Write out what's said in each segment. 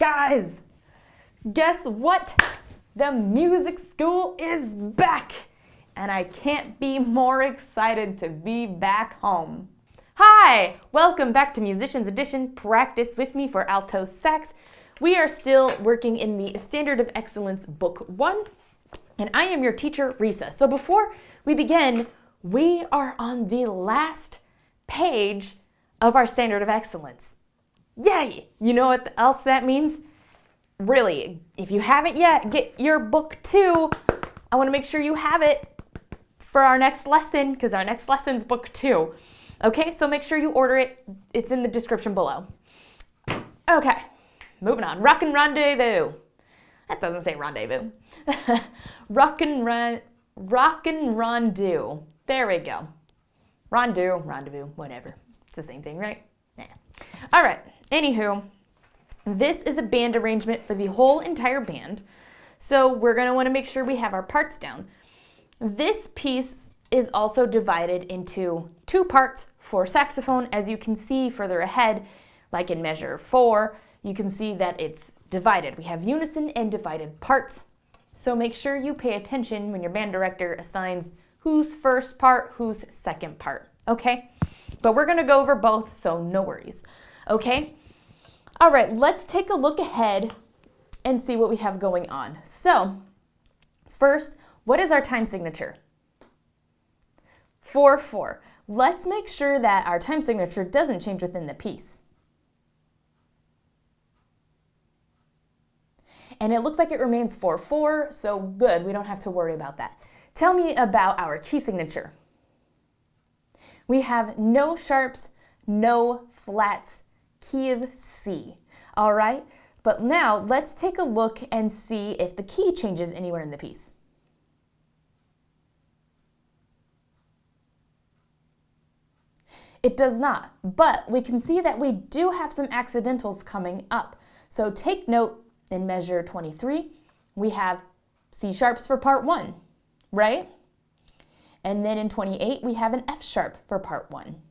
Guys, guess what? The music school is back, and I can't be more excited to be back home. Hi, welcome back to Musicians Edition Practice with me for Alto Sax. We are still working in the Standard of Excellence Book 1, and I am your teacher, Reesa. So before we begin, we are on the last page of our Standard of Excellence. Yay! You know what else that means? Really, if you haven't yet, get your book 2. I want to make sure you have it for our next lesson, because our next lesson's book 2. Okay, so make sure you order it. It's in the description below. Okay, moving on. Rockin Rondeau. That doesn't say rendezvous. Rockin Rondeau. There we go. Rendezvous, whatever. It's the same thing, right? Yeah. All right. Anywho, this is a band arrangement for the whole entire band. So we're going to want to make sure we have our parts down. This piece is also divided into 2 parts for saxophone. As you can see further ahead, like in measure 4, you can see that it's divided. We have unison and divided parts. So make sure you pay attention when your band director assigns whose first part, whose second part, okay? But we're gonna go over both, so no worries, okay? All right, let's take a look ahead and see what we have going on. So, first, what is our time signature? 4/4. Let's make sure that our time signature doesn't change within the piece. And it looks like it remains 4/4, so good, we don't have to worry about that. Tell me about our key signature. We have no sharps, no flats, key of C. All right, but now let's take a look and see if the key changes anywhere in the piece. It does not, but we can see that we do have some accidentals coming up. So take note, in measure 23, we have C sharps for part 1, right? And then in 28, we have an F sharp for part 1.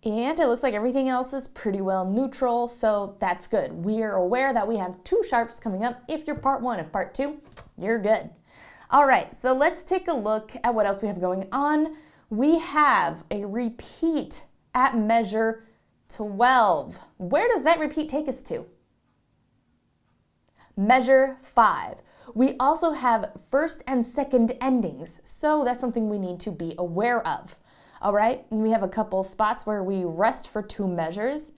And it looks like everything else is pretty well neutral, so that's good. We are aware that we have 2 sharps coming up. If you're part 1 of part 2, you're good. All right, so let's take a look at what else we have going on. We have a repeat at measure 12. Where does that repeat take us to? Measure 5. We also have first and second endings, so that's something we need to be aware of. All right, and we have a couple spots where we rest for 2 measures.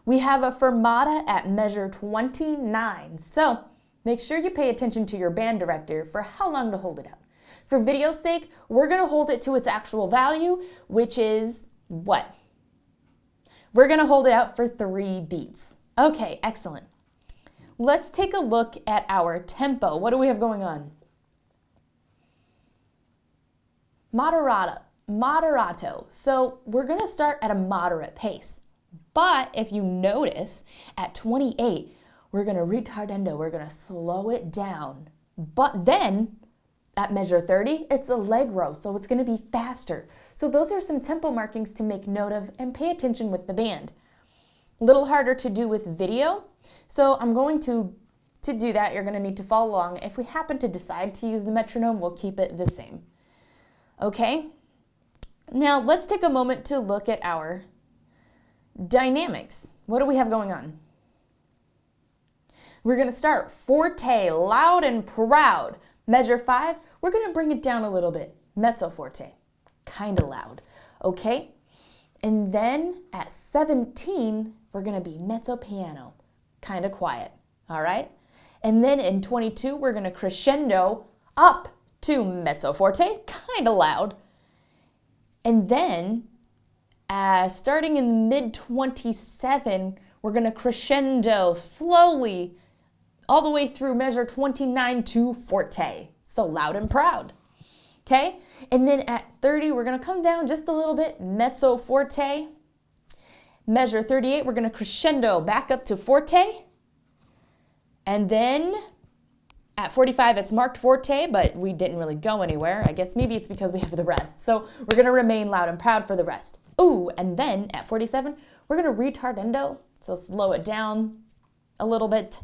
We have a fermata at measure 29, so make sure you pay attention to your band director for how long to hold it out. For video's sake, we're going to hold it to its actual value, which is what? We're going to hold it out for 3 beats. Okay, excellent. Let's take a look at our tempo. What do we have going on? Moderato. So we're going to start at a moderate pace. But if you notice, at 28, we're going to retardando. We're going to slow it down. But then, at measure 30, it's allegro, so it's going to be faster. So those are some tempo markings to make note of and pay attention with the band. A little harder to do with video, so I'm going to do that. You're going to need to follow along. If we happen to decide to use the metronome, we'll keep it the same. Okay? Now, let's take a moment to look at our dynamics. What do we have going on? We're going to start forte, loud and proud. Measure 5, we're going to bring it down a little bit. Mezzo forte, kind of loud. Okay? And then at 17, we're going to be mezzo piano, kind of quiet. All right? And then in 22, we're going to crescendo up to mezzo forte, kind of loud. And then starting in mid 27, we're going to crescendo slowly all the way through measure 29 to forte. So loud and proud. Okay? And then at 30, we're going to come down just a little bit, mezzo forte. Measure 38, we're going to crescendo back up to forte. And then at 45, it's marked forte, but we didn't really go anywhere. I guess maybe it's because we have the rest. So we're going to remain loud and proud for the rest. Ooh, and then at 47, we're going to retardendo, so slow it down a little bit.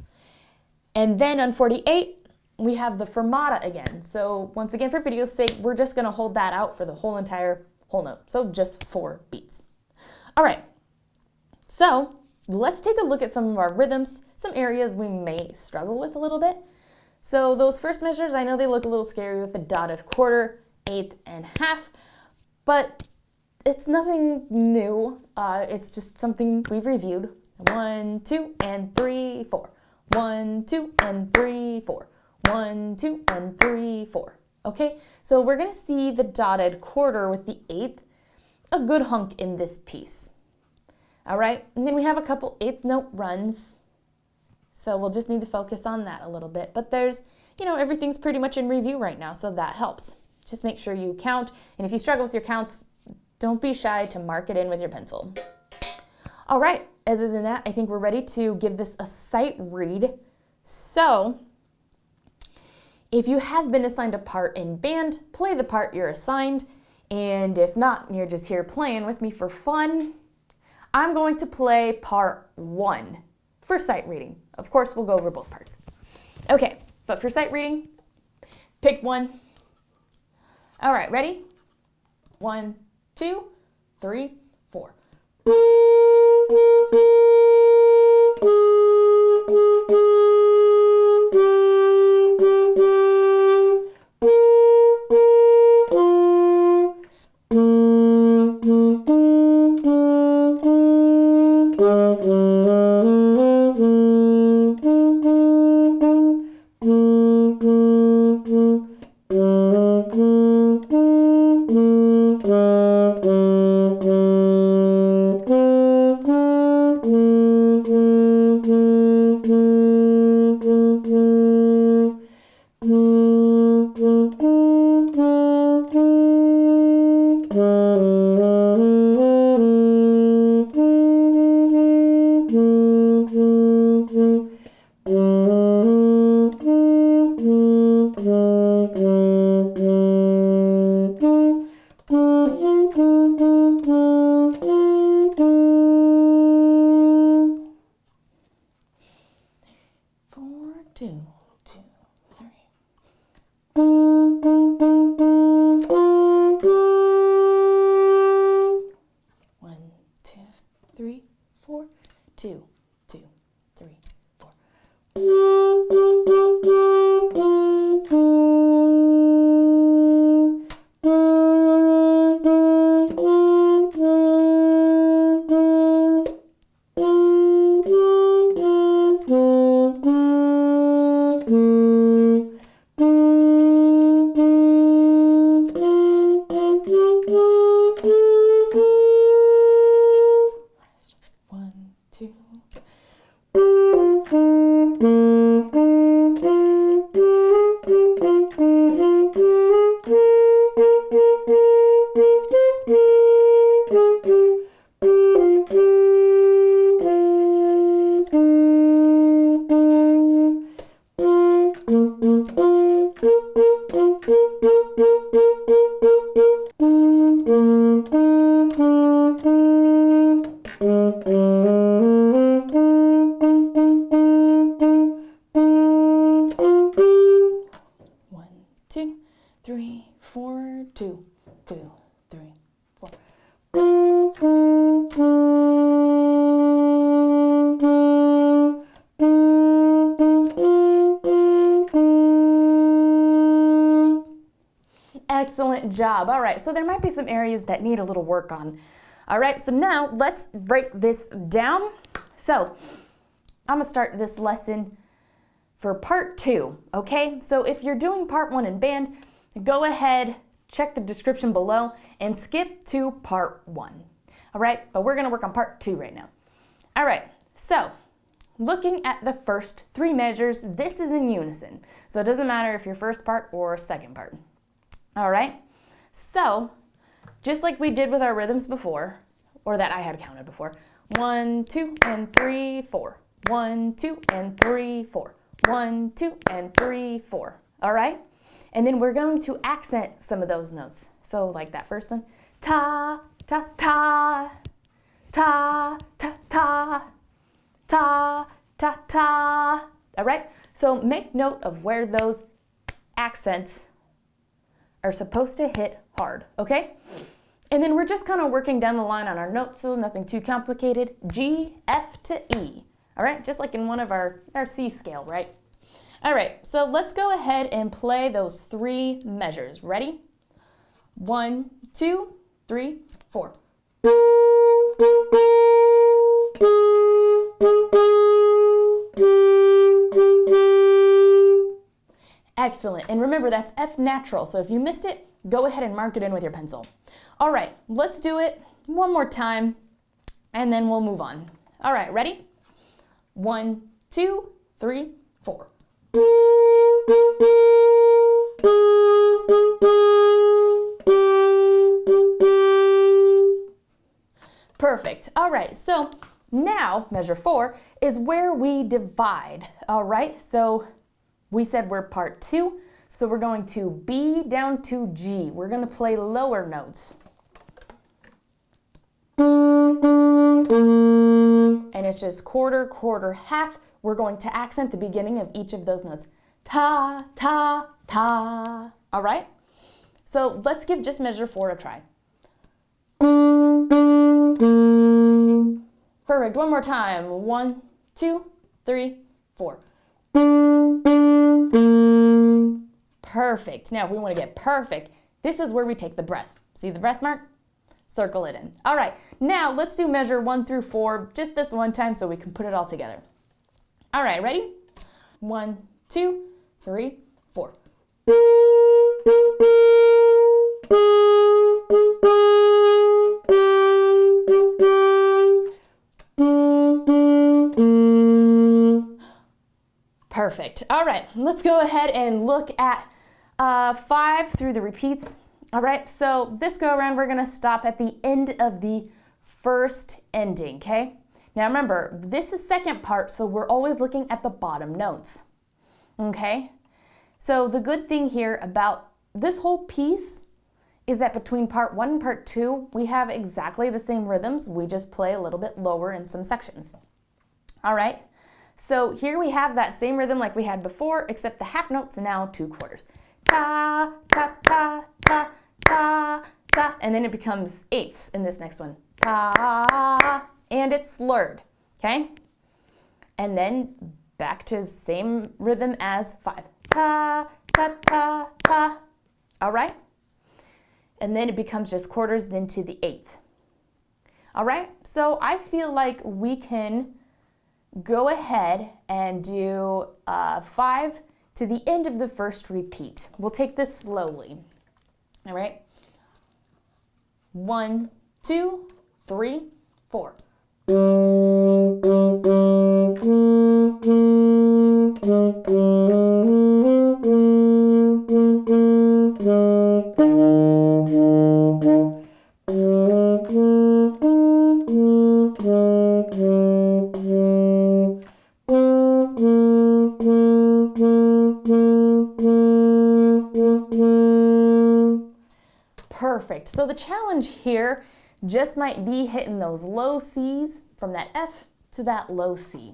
And then on 48, we have the fermata again. So once again, for video's sake, we're just going to hold that out for the whole entire whole note. So just 4 beats. All right. So let's take a look at some of our rhythms, some areas we may struggle with a little bit. So those first measures, I know they look a little scary with the dotted quarter, eighth, and half, but it's nothing new. It's just something we've reviewed. 1, 2, and 3, 4. 1, 2, and 3, 4. 1, 2, and 3, 4. Okay, so we're going to see the dotted quarter with the eighth, a good hunk in this piece. All right, and then we have a couple eighth note runs. So we'll just need to focus on that a little bit. But there's, everything's pretty much in review right now, so that helps. Just make sure you count. And if you struggle with your counts, don't be shy to mark it in with your pencil. All right, other than that, I think we're ready to give this a sight read. So if you have been assigned a part in band, play the part you're assigned. And if not, and you're just here playing with me for fun, I'm going to play part 1 for sight reading. Of course, we'll go over both parts. Okay, but for sight reading, pick one. All right, ready? 1, 2, 3, 4. Excellent job. All right, so there might be some areas that need a little work on. All right, so now let's break this down. So I'm gonna start this lesson for part 2, okay? So if you're doing part 1 in band, go ahead, check the description below, and skip to part 1. All right, but we're gonna work on part 2 right now. All right, so looking at the first 3 measures, this is in unison. So it doesn't matter if you're first part or second part. All right, so just like we did with our rhythms before, or that I had counted before, 1, 2, and 3, 4. 1, 2, and 3, 4. 1, 2, and 3, 4. All right, and then we're going to accent some of those notes. So like that first one, ta, ta, ta, ta, ta, ta, ta, ta, ta. All right, so make note of where those accents are supposed to hit hard, okay? And then we're just kind of working down the line on our notes, so nothing too complicated. G, F to E, all right? Just like in one of our C scale, right? All right, so let's go ahead and play those 3 measures. Ready? 1, 2, 3, 4. Excellent, and remember that's F natural, so if you missed it, go ahead and mark it in with your pencil. All right, let's do it one more time, and then we'll move on. All right, ready? 1, 2, 3, 4. Perfect. All right, so now measure 4 is where we divide. All right, so we said we're part 2, so we're going to B down to G. We're going to play lower notes. And it's just quarter, quarter, half. We're going to accent the beginning of each of those notes. Ta, ta, ta. All right? So let's give just measure 4 a try. Perfect. One more time. 1, 2, 3, 4. Perfect. Now, if we want to get perfect, this is where we take the breath. See the breath mark? Circle it in. All right. Now, let's do measure 1 through 4 just this one time so we can put it all together. All right. Ready? 1, 2, 3, 4. Perfect. All right, let's go ahead and look at 5 through the repeats. All right, so this go around, we're gonna stop at the end of the first ending, okay? Now remember, this is second part, so we're always looking at the bottom notes, okay? So the good thing here about this whole piece is that between part 1 and part 2, we have exactly the same rhythms, we just play a little bit lower in some sections. All right? So here we have that same rhythm like we had before, except the half notes are now 2 quarters. Ta, ta, ta, ta, ta, ta, and then it becomes eighths in this next one. Ta, and it's slurred, okay? And then back to same rhythm as 5. Ta, ta, ta, ta, all right? And then it becomes just quarters, then to the eighth. All right, so I feel like we can go ahead and do 5 to the end of the first repeat. We'll take this slowly. All right. 1, 2, 3, 4. Perfect. So the challenge here just might be hitting those low C's from that F to that low C.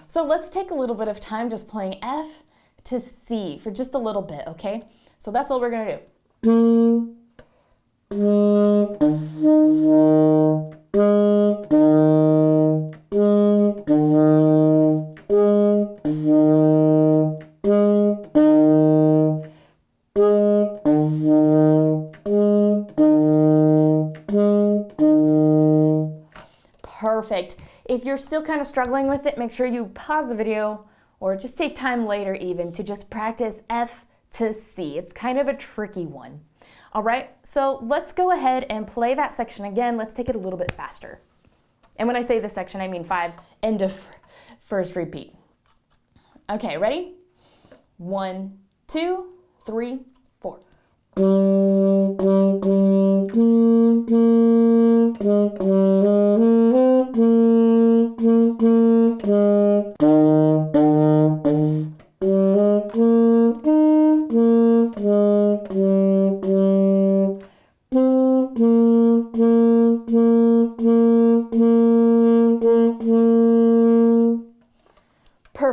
So let's take a little bit of time just playing F to C for just a little bit, okay? So that's all we're gonna do. Perfect. If you're still kind of struggling with it, make sure you pause the video or just take time later even to just practice F to C. It's kind of a tricky one. All right, so let's go ahead and play that section again. Let's take it a little bit faster. And when I say this section, I mean 5, end of first repeat. Okay, ready? 1, 2, 3, 4.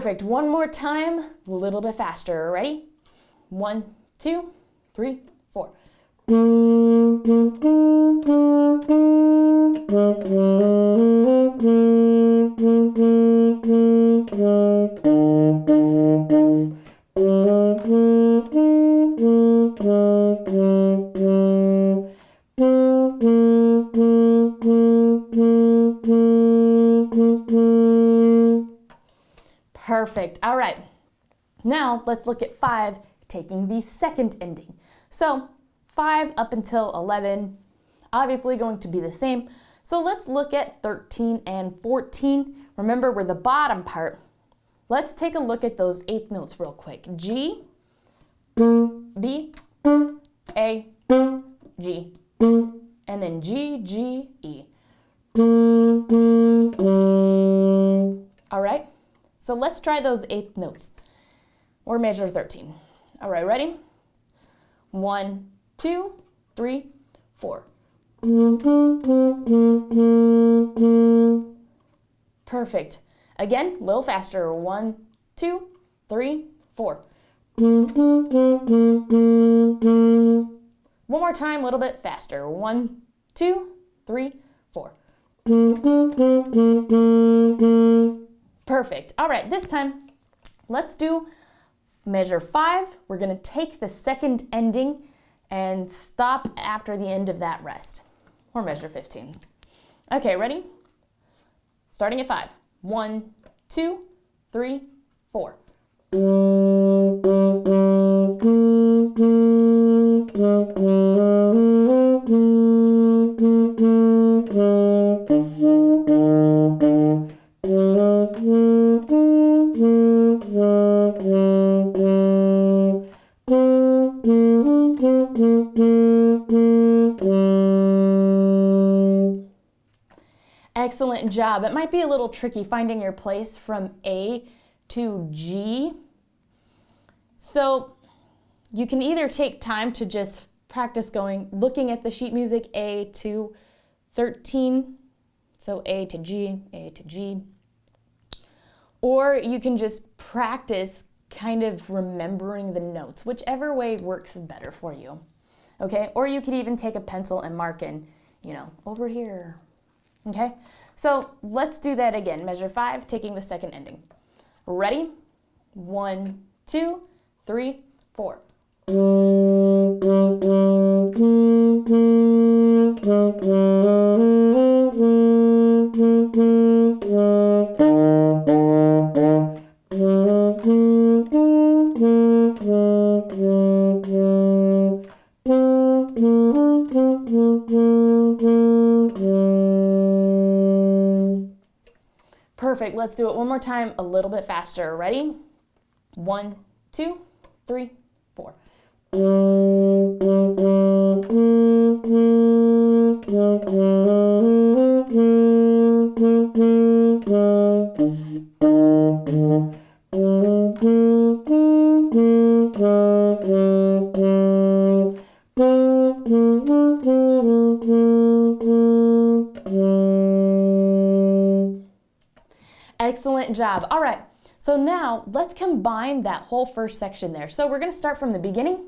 Perfect. One more time, a little bit faster. Ready? 1, 2, 3, 4. Perfect. All right. Now let's look at 5, taking the second ending. So 5 up until 11, obviously going to be the same. So let's look at 13 and 14. Remember, we're the bottom part. Let's take a look at those eighth notes real quick. G, B, A, G, and then G, G, E. All right, so let's try those eighth notes, or measure 13. All right, ready? 1, 2, 3, 4. Perfect. Again, a little faster. 1, 2, 3, 4. One more time, a little bit faster. 1, 2, 3, 4. Perfect. All right, this time, let's do measure 5. We're going to take the second ending and stop after the end of that rest, or measure 15. Okay, ready? Starting at 5. 1, 2, 3, 4. Excellent job. It might be a little tricky finding your place from A to G. So you can either take time to just practice looking at the sheet music A to 13, so A to G, A to G. Or you can just practice kind of remembering the notes, whichever way works better for you. Okay, or you could even take a pencil and mark in, over here. Okay, so let's do that again. Measure 5, taking the second ending. Ready? 1, 2, 3, 4. Perfect. Let's do it one more time, a little bit faster. Ready? 1, 2, 3, 4. Excellent job. All right, so now let's combine that whole first section there. So we're going to start from the beginning.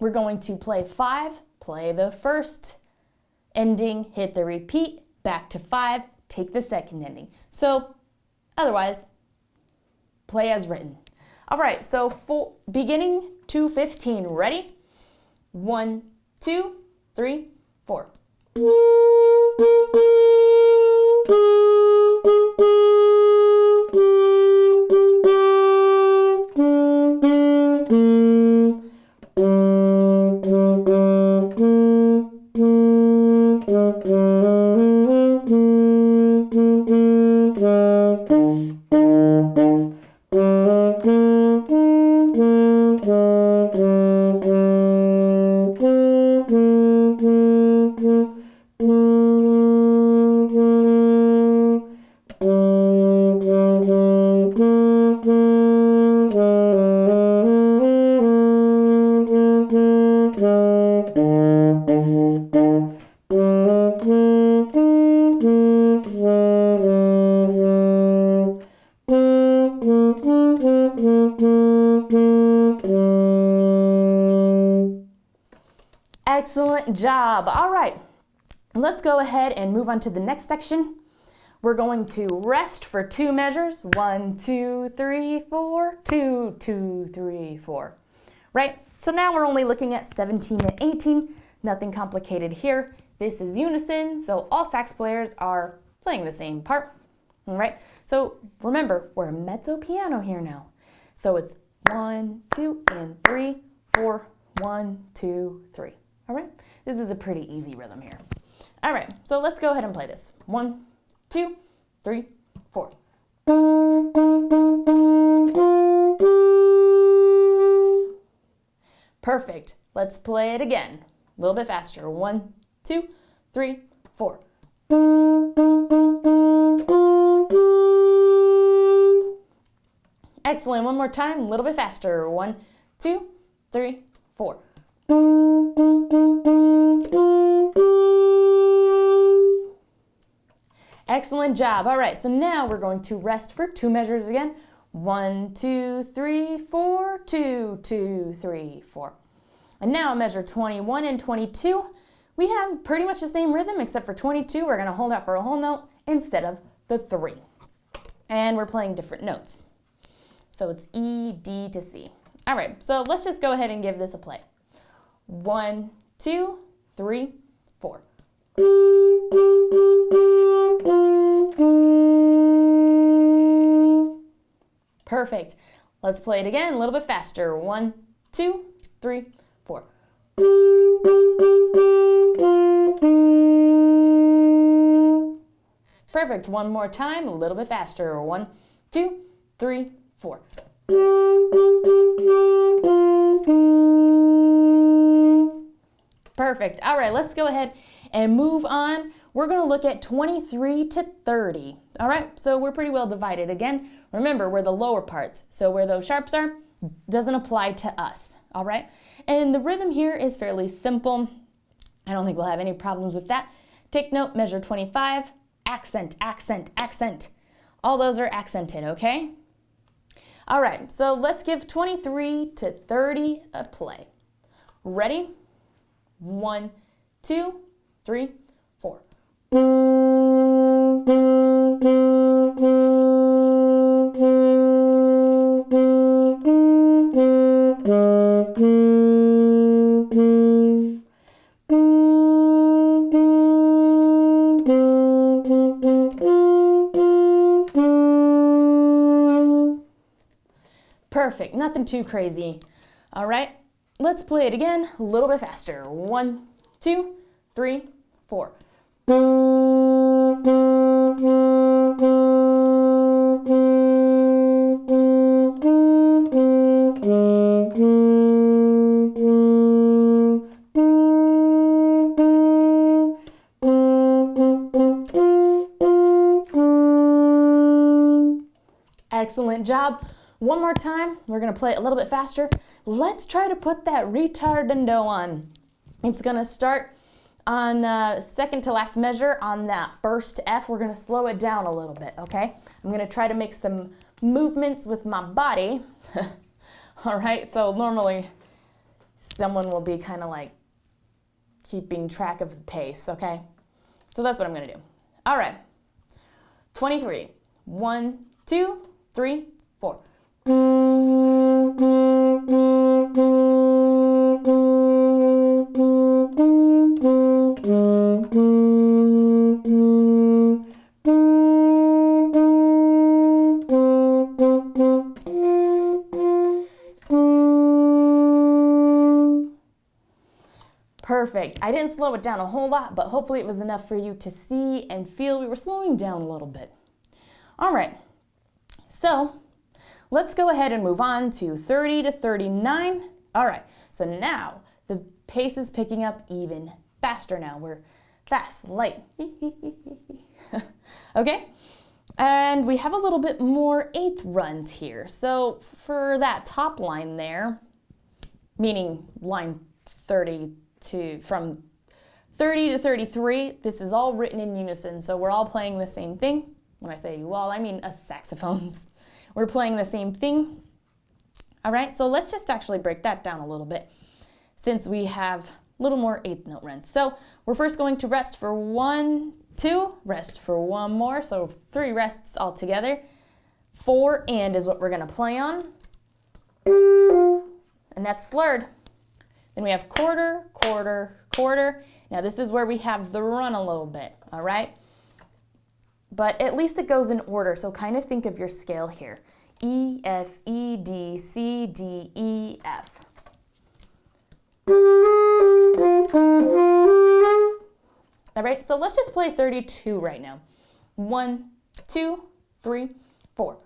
We're going to play 5, play the first ending, hit the repeat, back to 5, take the second ending. So otherwise, play as written. All right, so beginning to 15, ready? 1, 2, 3, 4. job. All right, let's go ahead and move on to the next section. We're going to rest for 2 measures. 1, 2, 3, 4, 2, 2, 3, 4. Right? So now we're only looking at 17 and 18. Nothing complicated here. This is unison, so all sax players are playing the same part. All right? So remember, we're a mezzo piano here now. So it's 1, 2, and 3, 4, 1, 2, 3. All right? This is a pretty easy rhythm here. All right, so let's go ahead and play this. 1, 2, 3, 4. Perfect. Let's play it again. A little bit faster. 1, 2, 3, 4. Excellent. One more time. A little bit faster. 1, 2, 3, 4. Excellent job. All right, so now we're going to rest for 2 measures again. 1, 2, 3, 4, 2, 2, 3, 4. And now measure 21 and 22. We have pretty much the same rhythm, except for 22, we're going to hold out for a whole note instead of the 3. And we're playing different notes. So it's E, D to C. All right, so let's just go ahead and give this a play. 1, 2, 3, 4. Perfect. Let's play it again a little bit faster. 1, 2, 3, 4. Perfect. One more time, a little bit faster. 1, 2, 3, 4. Perfect. All right, let's go ahead and move on. We're going to look at 23 to 30. All right, so we're pretty well divided. Again, remember, we're the lower parts, so where those sharps are doesn't apply to us. All right, and the rhythm here is fairly simple. I don't think we'll have any problems with that. Take note, measure 25, accent, accent, accent. All those are accented, okay? All right, so let's give 23 to 30 a play. Ready? 1, 2, 3, 4. Perfect, nothing too crazy. All right, let's play it again a little bit faster. 1, 2, 3, 4. Excellent job. One more time, we're gonna play it a little bit faster. Let's try to put that retardando on. It's gonna start on second to last measure on that first F. We're gonna slow it down a little bit, okay? I'm gonna try to make some movements with my body. All right, so normally someone will be kind of like keeping track of the pace, okay? So that's what I'm gonna do. All right, 23. 1, 2, 3, 4. Perfect. I didn't slow it down a whole lot, but hopefully it was enough for you to see and feel we were slowing down a little bit. All right, so let's go ahead and move on to 30 to 39. All right, so now the pace is picking up even faster now. We're fast, light. Okay, and we have a little bit more eighth runs here. So for that top line there, meaning line 30 from 30 to 33, this is all written in unison. So we're all playing the same thing. When I say you all, I mean us saxophones. We're playing the same thing. All right, so let's just actually break that down a little bit. Since we have little more eighth note runs. So we're first going to rest for 1, 2, rest for 1 more, so 3 rests all together. 4 and is what we're gonna play on. And that's slurred. Then we have quarter, quarter, quarter. Now this is where we have the run a little bit, all right? But at least it goes in order, so kind of think of your scale here. E, F, E, D, C, D, E, F. All right, so let's just play 32 right now. 1, 2, 3, 4.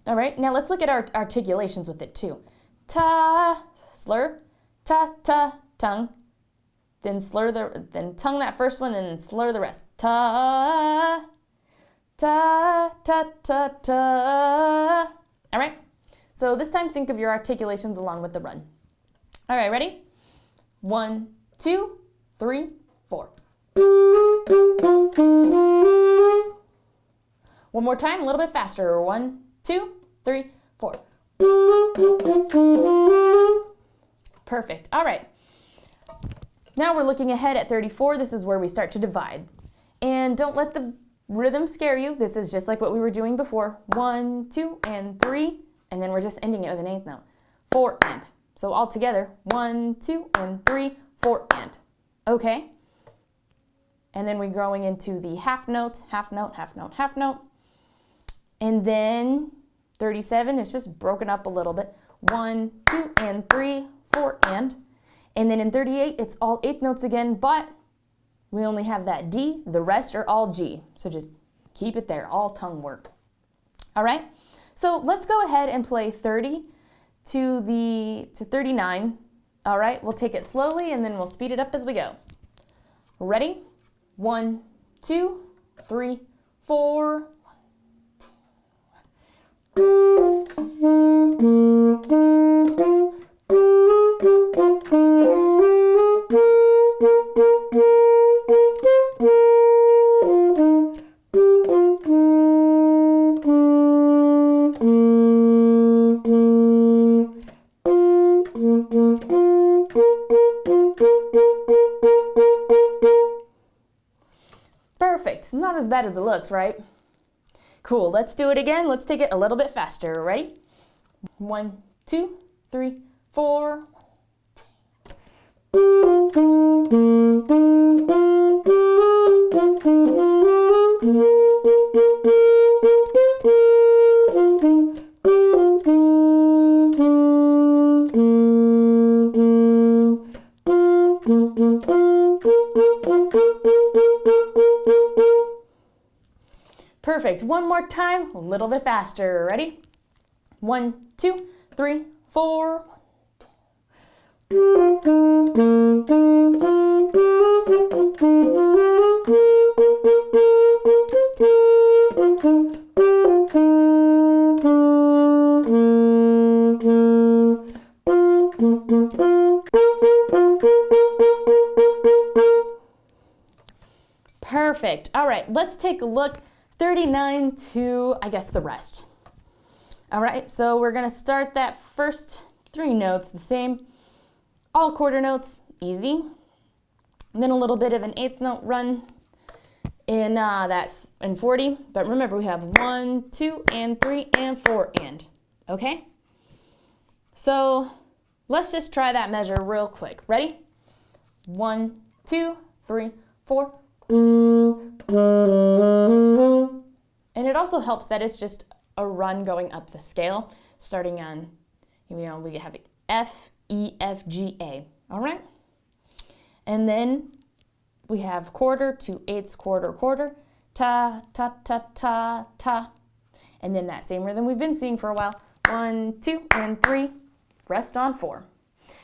All right, now let's look at our articulations with it too. Ta, slur, ta, ta, tongue. Then then tongue that first one, and then slur the rest. Ta, ta, ta, ta, ta. All right, so this time think of your articulations along with the run. All right, ready? 1, 2, 3, 4. One more time, a little bit faster. 1, 2, 3, 4. Perfect. All right. Now we're looking ahead at 34. This is where we start to divide. And don't let the rhythm scare you. This is just like what we were doing before. 1, 2, and 3. And then we're just ending it with an eighth note. 4 and. So all together, 1, 2, and 3, 4 and. Okay. And then we're going into the half notes, half note, half note, half note. And then 37 is just broken up a little bit. 1, 2, and 3, 4 and. And then in 38, it's all eighth notes again, but we only have that D. The rest are all G. So just keep it there, all tongue work. All right, so let's go ahead and play 30 to 39. All right, we'll take it slowly and then we'll speed it up as we go. Ready? 1, 2, 3, 4. Perfect. Not as bad as it looks, right? Cool. Let's do it again. Let's take it a little bit faster. Ready? 1, 2, 3, 4. Perfect. One more time, a little bit faster. Ready? 1, 2, 3, 4. Perfect. All right, let's take a look. 39 to, I guess, the rest. All right, so we're gonna start that first 3 notes the same. All quarter notes, easy. And then a little bit of an eighth note run in that's in 40. But remember, we have 1, 2, and 3, and 4, and. Okay? So let's just try that measure real quick. Ready? 1, 2, 3, 4. And it also helps that it's just a run going up the scale, starting on, we have F, E, F, G, A. All right? And then we have quarter to eighths, quarter, quarter, ta, ta, ta, ta, ta. And then that same rhythm we've been seeing for a while. 1, 2, and 3, rest on 4.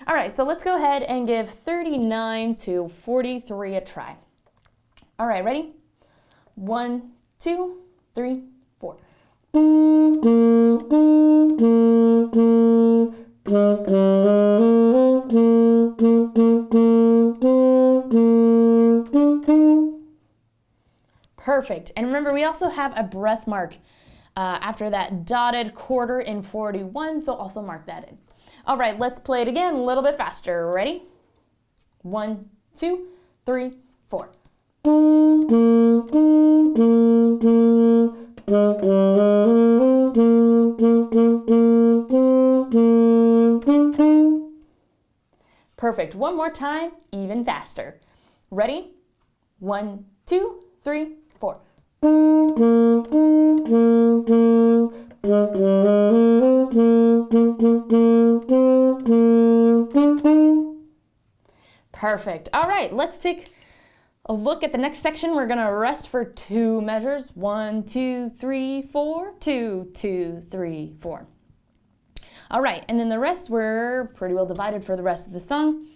All right, so let's go ahead and give 39 to 43 a try. All right, ready? 1, 2, 3, 4. Perfect. And remember, we also have a breath mark after that dotted quarter in 41, so also mark that in. All right, let's play it again a little bit faster. Ready? 1, 2, 3, 4. Perfect. One more time, even faster. Ready? 1, 2, 3, 4. Perfect. All right, let's take a look at the next section. We're gonna rest for 2 measures. 1, 2, 3, 4, 2, 2, 3, 4. All right, and then the rest we're pretty well divided for the rest of the song,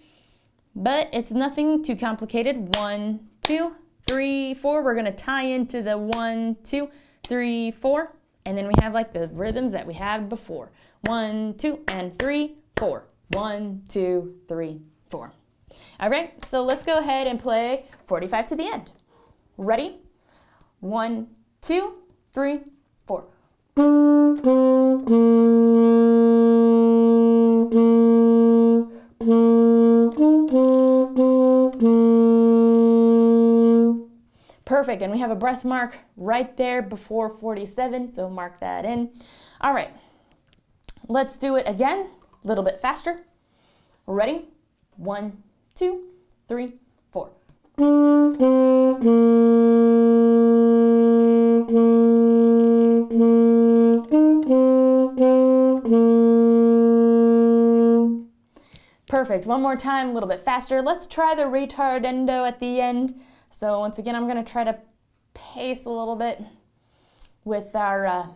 but it's nothing too complicated. 1, 2, 3, 4. We're gonna tie into the 1, 2, 3, 4, and then we have like the rhythms that we had before. 1, 2, and 3, 4. 1, 2, 3, 4. All right, so let's go ahead and play 45 to the end. Ready? 1, 2, 3, 4. Perfect, and we have a breath mark right there before 47, so mark that in. All right, let's do it again, a little bit faster. Ready? 1, 2, 3, 4. Perfect. One more time, a little bit faster. Let's try the ritardando at the end. So once again, I'm going to try to pace a little bit with our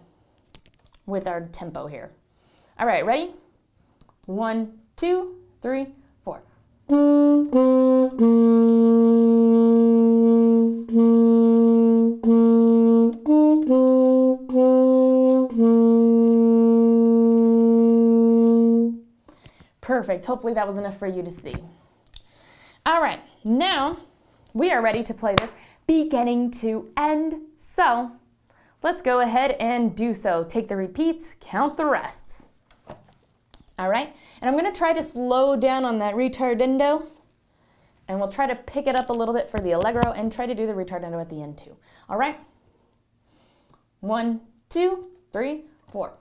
tempo here. All right, ready? 1, 2, 3, 4. Perfect. Hopefully that was enough for you to see. All right, now we are ready to play this beginning to end. So let's go ahead and do so. Take the repeats, count the rests. All right, and I'm going to try to slow down on that ritardando, and we'll try to pick it up a little bit for the allegro and try to do the ritardando at the end too. All right, 1, 2, 3, 4.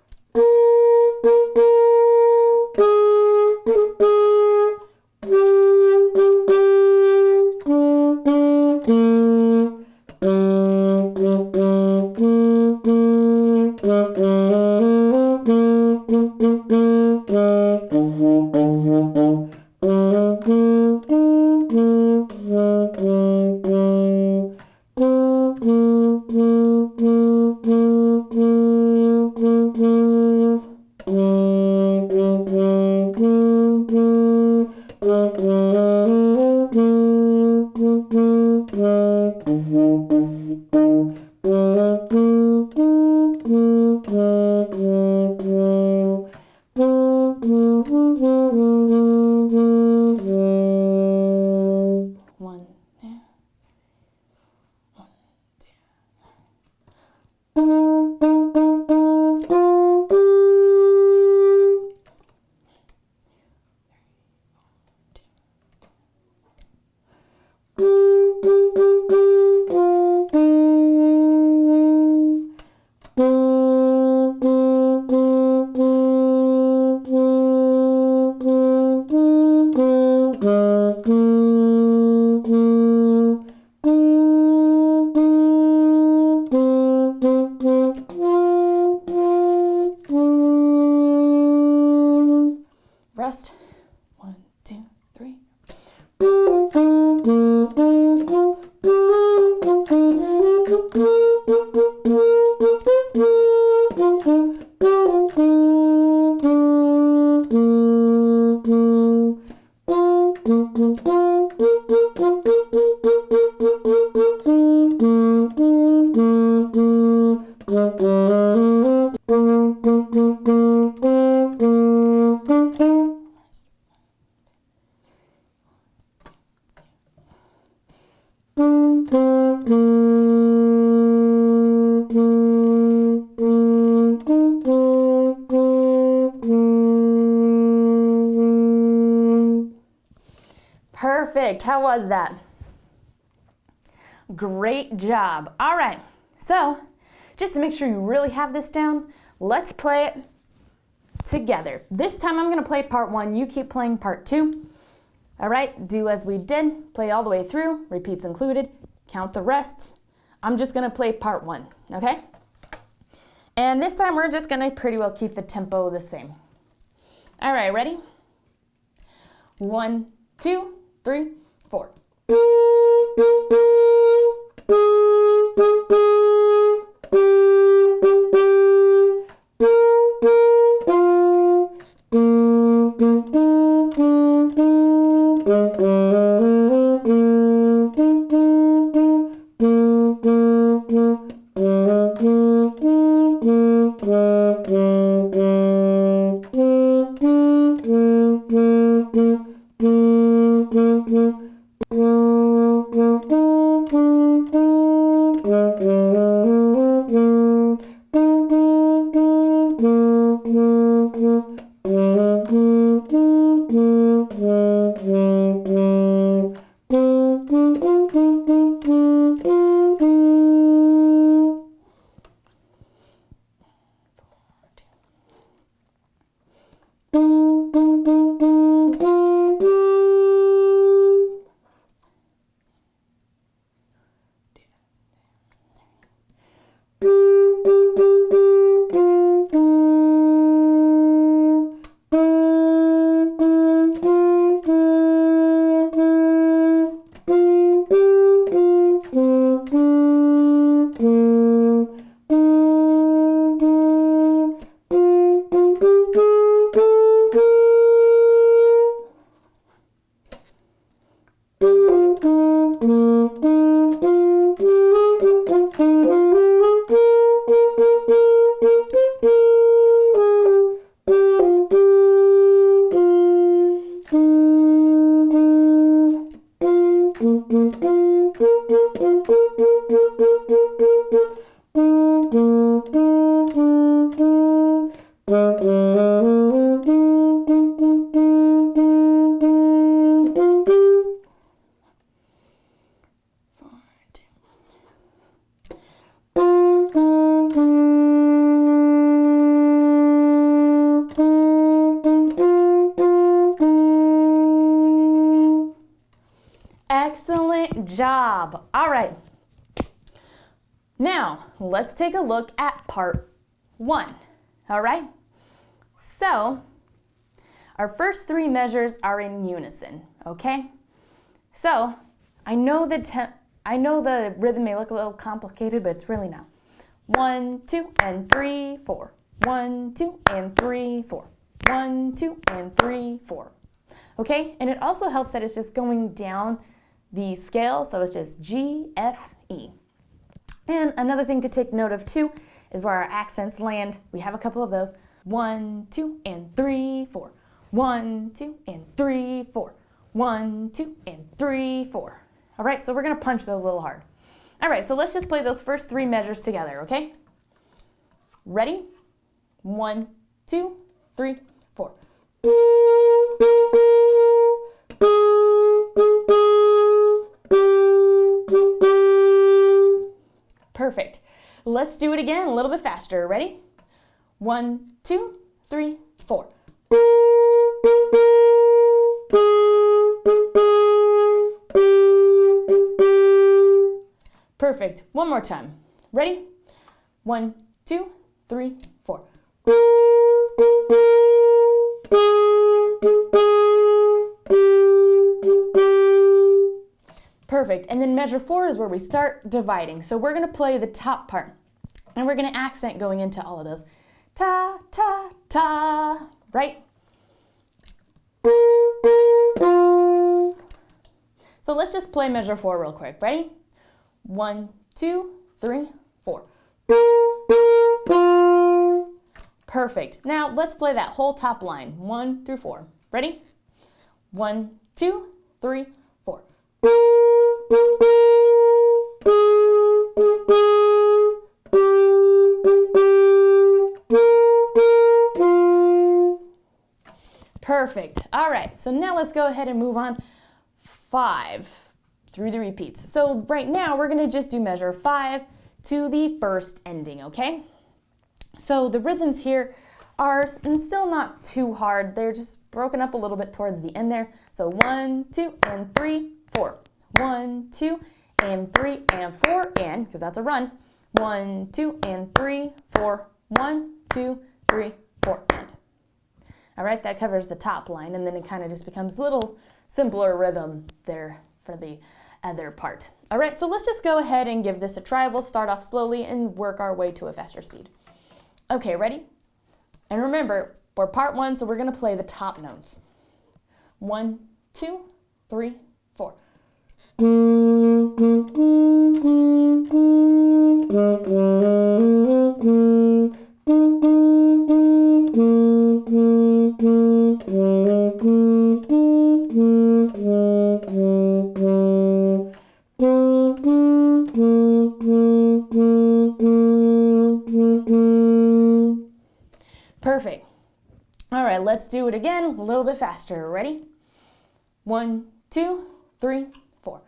Rest. 1, 2, 3. Perfect. How was that? Great job. All right. So, just to make sure you really have this down, let's play it together. This time I'm going to play part 1. You keep playing part 2. All right. Do as we did. Play all the way through. Repeats included. Count the rests. I'm just going to play part 1. Okay? And this time we're just going to pretty well keep the tempo the same. All right. Ready? 1, 2, 3, 4. Excellent job. All right. Now, let's take a look at part 1. All right? So, our first 3 measures are in unison, okay? So, I know the rhythm may look a little complicated, but it's really not. 1, 2, and 3, 4. 1, 2, and 3, 4. 1, 2, and 3, 4. Okay? And it also helps that it's just going down the scale, so it's just G, F, E. And another thing to take note of too is where our accents land. We have a couple of those. 1, 2, and 3, 4. 1, 2, and 3, 4. 1, 2, and 3, 4. All right, so we're gonna punch those a little hard. All right, so let's just play those first 3 measures together, okay? Ready? 1, 2, 3, 4. Perfect. Let's do it again a little bit faster. Ready? 1, 2, 3, 4. Perfect. One more time. Ready? 1, 2, 3, 4. Perfect. And then measure 4 is where we start dividing. So we're going to play the top part. And we're going to accent going into all of those. Ta, ta, ta. Right? So let's just play measure 4 real quick. Ready? 1, 2, 3, 4. Perfect. Now let's play that whole top line. 1 through 4. Ready? 1, 2, 3, 4. Perfect. All right, so now let's go ahead and move on 5 through the repeats. So right now we're gonna just do measure 5 to the first ending, okay? So the rhythms here are still not too hard. They're just broken up a little bit towards the end there. So 1, 2, and 3, 4. 1, 2, and 3, and 4, and, because that's a run. 1, 2, and 3, 4. 1, 2, 3, 4, and. All right, that covers the top line, and then it kind of just becomes a little simpler rhythm there for the other part. All right, so let's just go ahead and give this a try. We'll start off slowly and work our way to a faster speed. Okay, ready? And remember, we're part 1, so we're going to play the top notes. 1, 2, 3, 4. Perfect. All right, let's do it again, a little bit faster. Ready? 1, 2, 3, 4.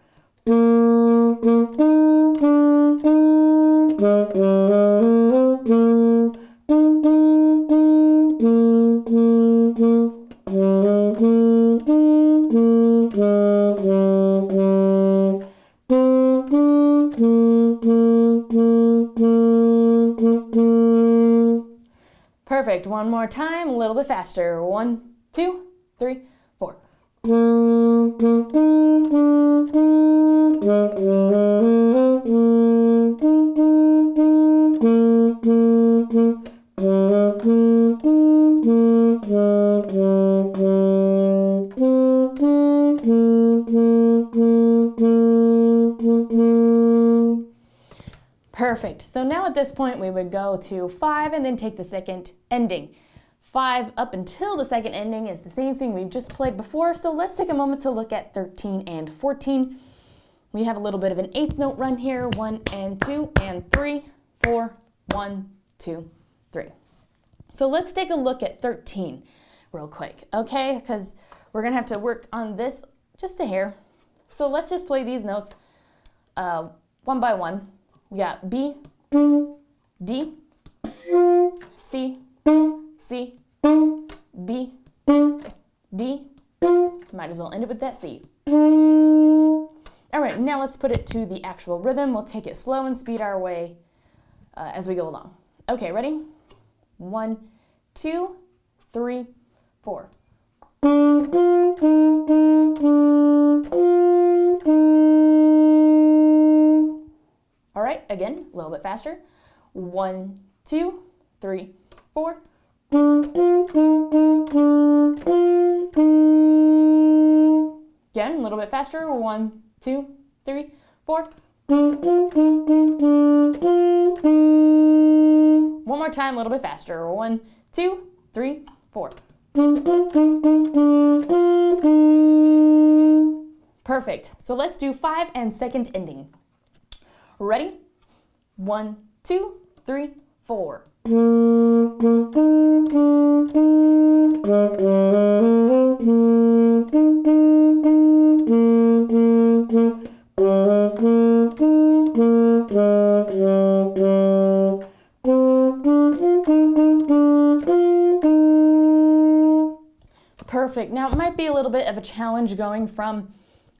Perfect. One more time, a little bit faster. 1, 2, 3, 4. Perfect. So now at this point we would go to 5 and then take the second ending. 5 up until the second ending is the same thing we've just played before, so let's take a moment to look at 13 and 14. We have a little bit of an 8th note run here, 1 and 2 and 3, 4, 1, 2, 3. So let's take a look at 13 real quick, okay? Because we're going to have to work on this just a hair. So let's just play these notes one by one. We got B, D, C, C, B, D. Might as well end it with that C. All right, now let's put it to the actual rhythm. We'll take it slow and speed our way as we go along. Okay, ready? 1, 2, 3, 4. All right, again, a little bit faster. 1, 2, 3, 4. Again, a little bit faster. 1, 2, 3, 4. One more time, a little bit faster. 1, 2, 3, 4. Perfect. So let's do 5 and second ending. Ready? 1, 2, 3, 4. Perfect. Now it might be a little bit of a challenge going from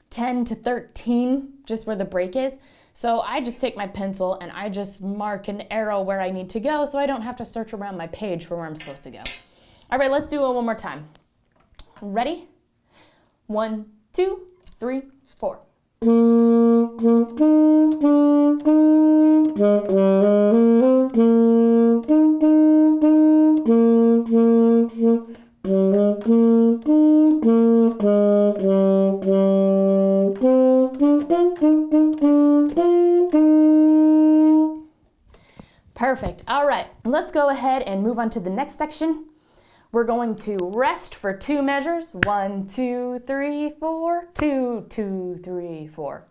10 to 13, just where the break is. So I just take my pencil and I just mark an arrow where I need to go so I don't have to search around my page for where I'm supposed to go. All right, let's do it one more time. Ready? 1, 2, 3, 4. Perfect. All right, let's go ahead and move on to the next section. We're going to rest for 2 measures. 1, 2, 3, 4, 2, 2, 3, 4.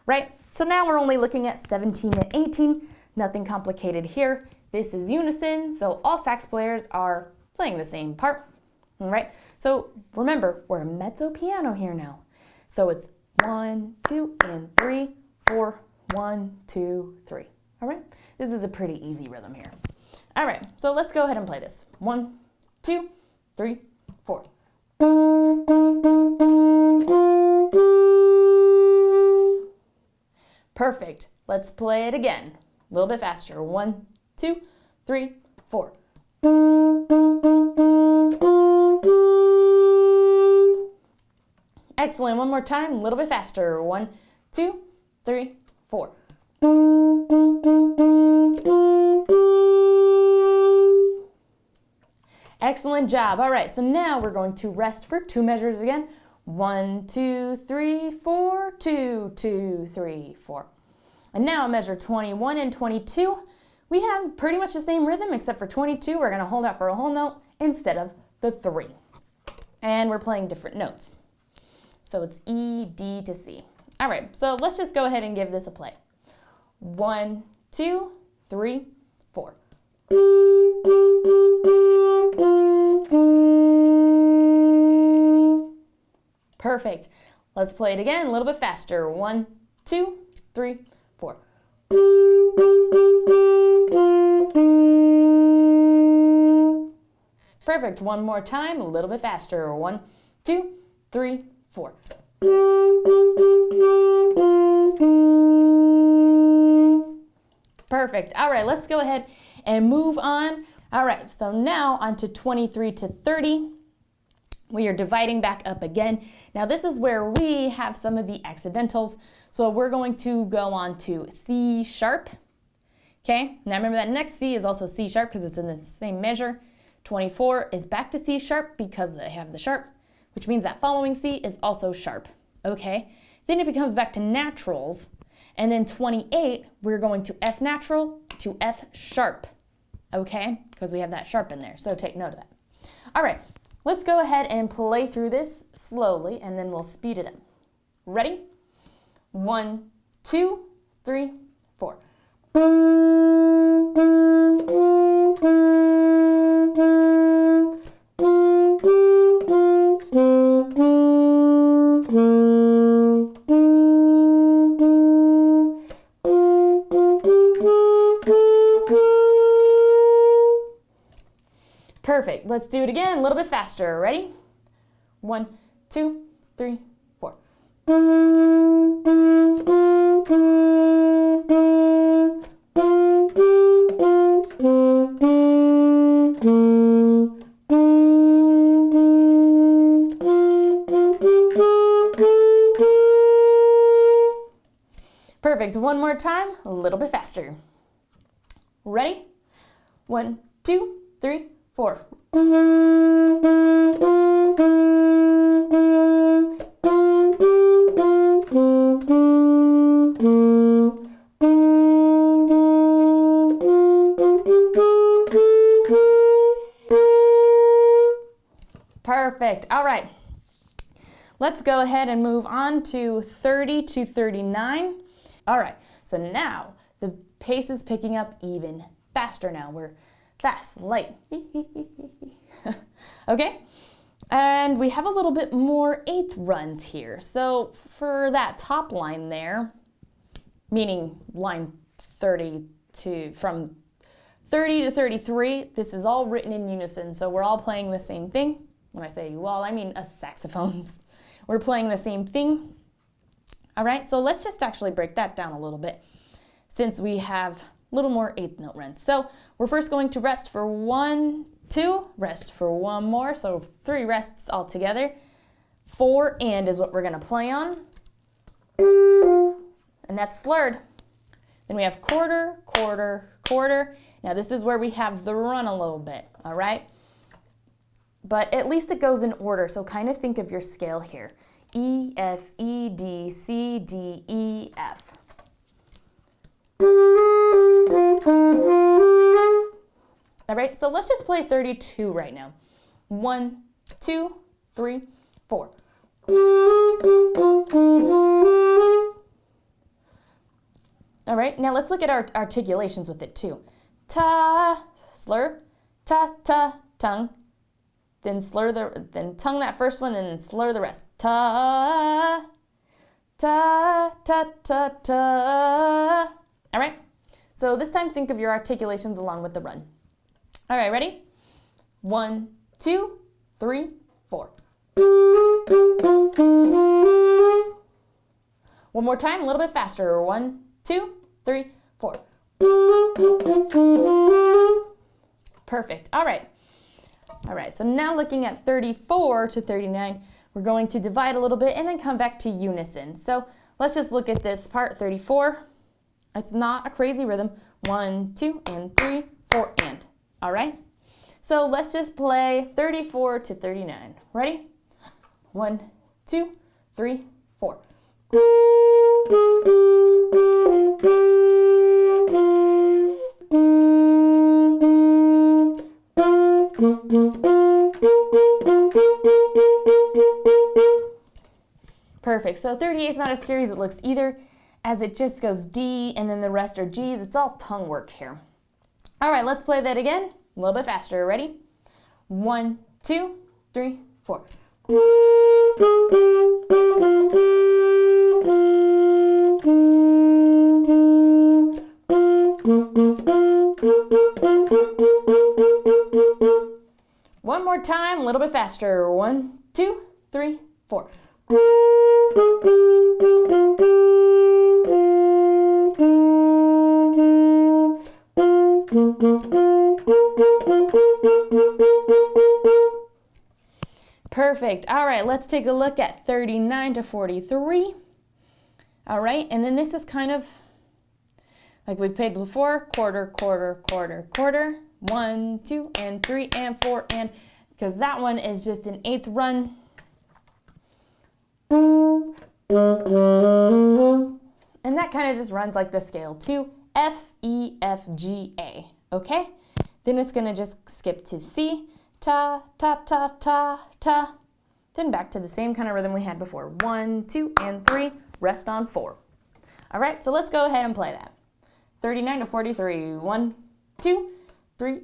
Right? So now we're only looking at 17 and 18. Nothing complicated here. This is unison, so all sax players are playing the same part. All right? So remember, we're a mezzo piano here now. So it's 1, 2, and 3, 4, 1, 2, 3. All right, this is a pretty easy rhythm here. All right, so let's go ahead and play this. 1, 2, 3, 4. Perfect. Let's play it again. A little bit faster. 1, 2, 3, 4. Excellent. One more time. A little bit faster. 1, 2, 3, 4. Excellent job. All right, so now we're going to rest for 2 measures again. 1, 2, 3, 4, 2, 2, 3, 4. And now measure 21 and 22. We have pretty much the same rhythm, except for 22, we're going to hold out for a whole note instead of the 3. And we're playing different notes. So it's E, D to C. All right, so let's just go ahead and give this a play. 1, 2, 3, 4. Perfect. Let's play it again a little bit faster. 1, 2, 3, 4. Perfect. One more time, a little bit faster. 1, 2, 3, 4. Perfect. All right, let's go ahead and move on. All right, so now on to 23 to 30. We are dividing back up again. Now this is where we have some of the accidentals. So we're going to go on to C sharp. Okay, now remember that next C is also C sharp because it's in the same measure. 24 is back to C sharp because they have the sharp, which means that following C is also sharp. Okay, then it becomes back to naturals. And then 28, we're going to F natural to F sharp. Okay, because we have that sharp in there. So take note of that. All right. Let's go ahead and play through this slowly, and then we'll speed it up. Ready? 1, 2, 3, 4. Perfect. Let's do it again a little bit faster. Ready? 1, 2, 3, 4. Perfect. One more time, a little bit faster. Ready? 1, 2, 3, 4. Perfect. All right. Let's go ahead and move on to 30 to 39. All right. So now the pace is picking up even faster now. We're fast, light. Okay? And we have a little bit more eighth runs here. So for that top line there, meaning line 30 to, from 30 to 33, this is all written in unison. So we're all playing the same thing. When I say you all, I mean us saxophones. We're playing the same thing. All right, so let's just actually break that down a little bit since we have a little more eighth note runs. So we're first going to rest for 1, 2, rest for 1 more, so 3 rests all together. 4 and is what we're gonna play on. And that's slurred. Then we have quarter, quarter, quarter. Now this is where we have the run a little bit, all right? But at least it goes in order, so kind of think of your scale here. E, F, E, D, C, D, E, F. All right, so let's just play 32 right now. 1, 2, 3, 4. All right, now let's look at our articulations with it too. Ta, slur, ta, ta, tongue. Then slur then tongue that first one and then slur the rest. Ta, ta, ta, ta, ta. All right, so this time think of your articulations along with the run. All right, ready? 1, 2, 3, 4. One more time, a little bit faster. 1, 2, 3, 4. Perfect. All right. All right, so now looking at 34 to 39, we're going to divide a little bit and then come back to unison. So let's just look at this part, 34. It's not a crazy rhythm. 1, 2, and 3, 4, and. All right? So let's just play 34 to 39. Ready? 1, 2, 3, 4. Perfect. So 38 is not as scary as it looks either, as it just goes D and then the rest are G's. It's all tongue work here. All right, let's play that again. A little bit faster. Ready? 1, 2, 3, 4. One more time, a little bit faster. 1, 2, 3, 4. Perfect. All right, let's take a look at 39 to 43. All right, and then this is kind of like we played before, quarter, quarter, quarter, quarter. 1, 2, and 3, and 4, and, because that one is just an 8th run. And that kind of just runs like the scale to F, E, F, G, A. Okay? Then it's going to just skip to C, ta, ta, ta, ta, ta. Then back to the same kind of rhythm we had before. 1, 2, and 3, rest on 4. All right, so let's go ahead and play that. 39 to 43. 1, 2, 3,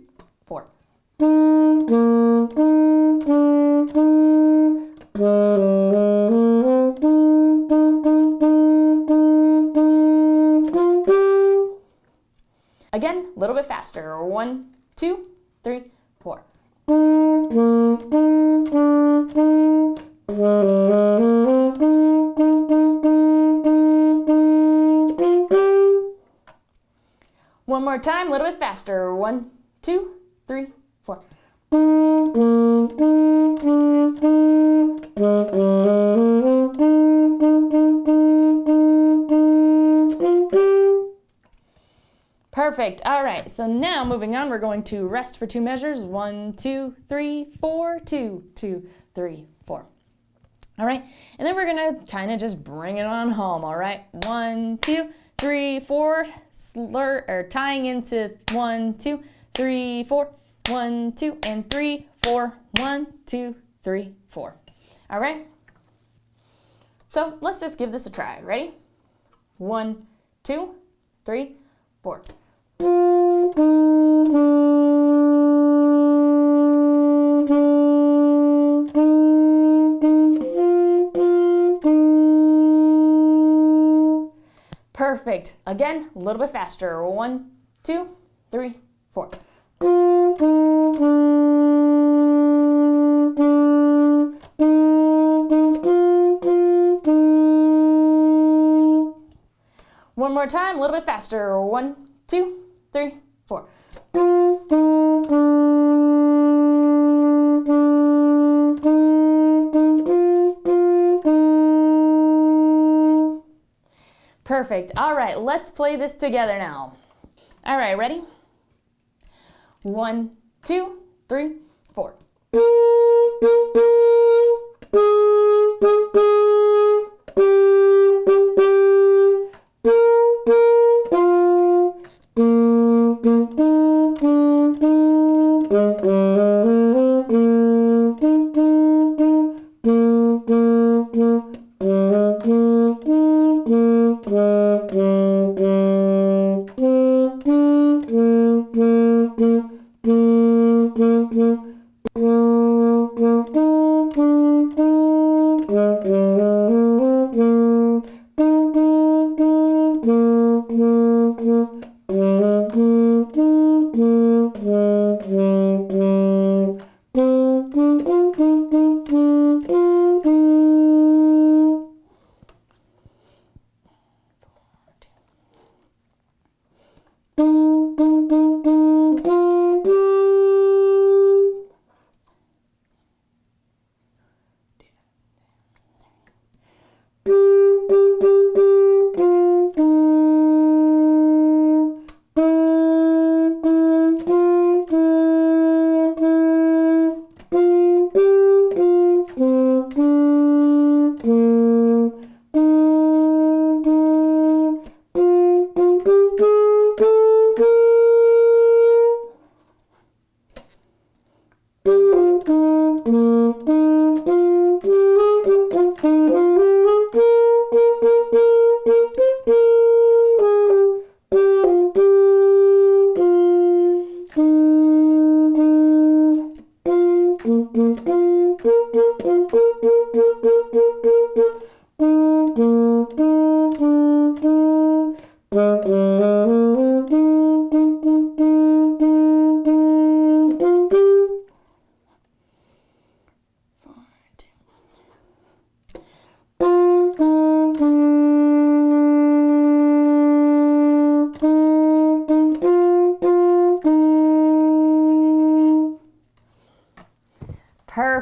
4. Again, a little bit faster. 1, 2, 3, 4. One more time, a little bit faster. 1, 2, 3, 4. Perfect. All right, so now moving on, we're going to rest for 2 measures. 1, 2, 3, 4, 2, 2, 3, 4. All right, and then we're gonna kind of just bring it on home. All right, 1, 2, 3, 4, slur or tying into 1, 2, 3, 4, 1, 2, and 3, 4, 1, 2, 3, 4. All right. So let's just give this a try. Ready? 1, 2, 3, 4. Perfect. Again, a little bit faster. 1, 2, 3, 4. One more time, a little bit faster. 1, 2, 3, 4. Perfect. All right, let's play this together now. All right, ready? 1, 2, 3, 4.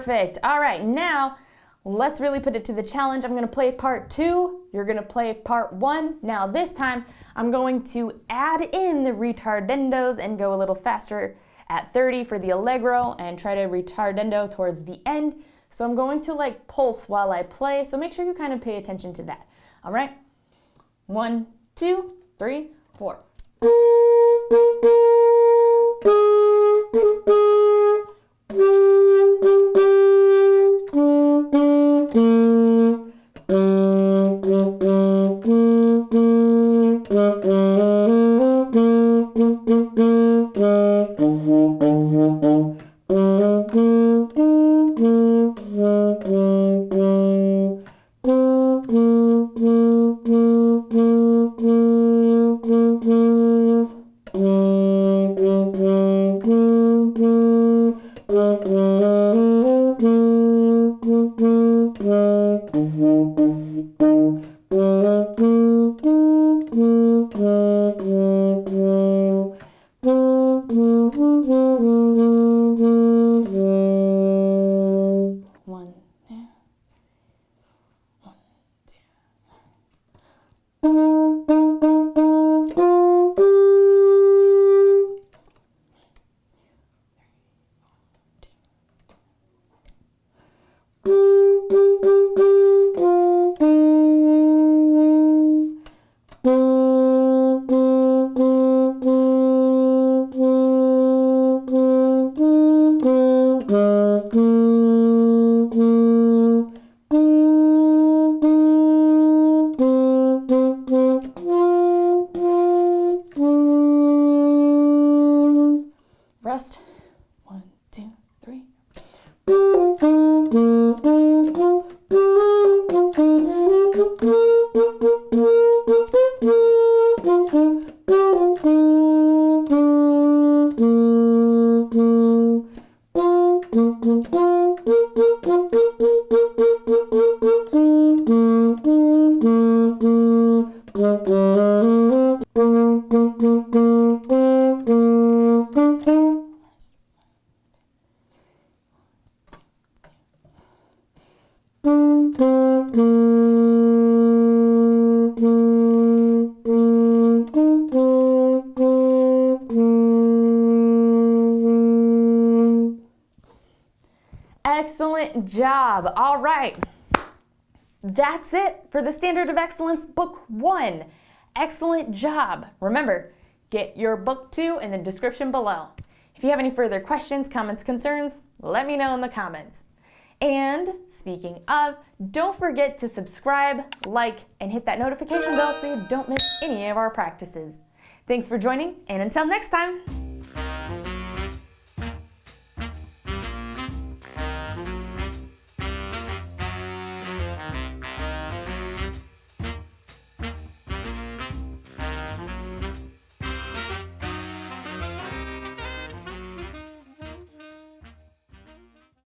Perfect. All right, now let's really put it to the challenge. I'm gonna play part 2. You're gonna play part 1. Now this time, I'm going to add in the retardendos and go a little faster at 30 for the allegro and try to retardendo towards the end. So I'm going to like pulse while I play, so make sure you kind of pay attention to that. All right? 1, 2, 3, 4. Rest. 1, 2, 3. Excellent job. All right. That's it for the Standard of Excellence Book 1. Excellent job. Remember, get your Book 2 in the description below. If you have any further questions, comments, concerns, let me know in the comments. And speaking of, don't forget to subscribe, like, and hit that notification bell so you don't miss any of our practices. Thanks for joining, and until next time.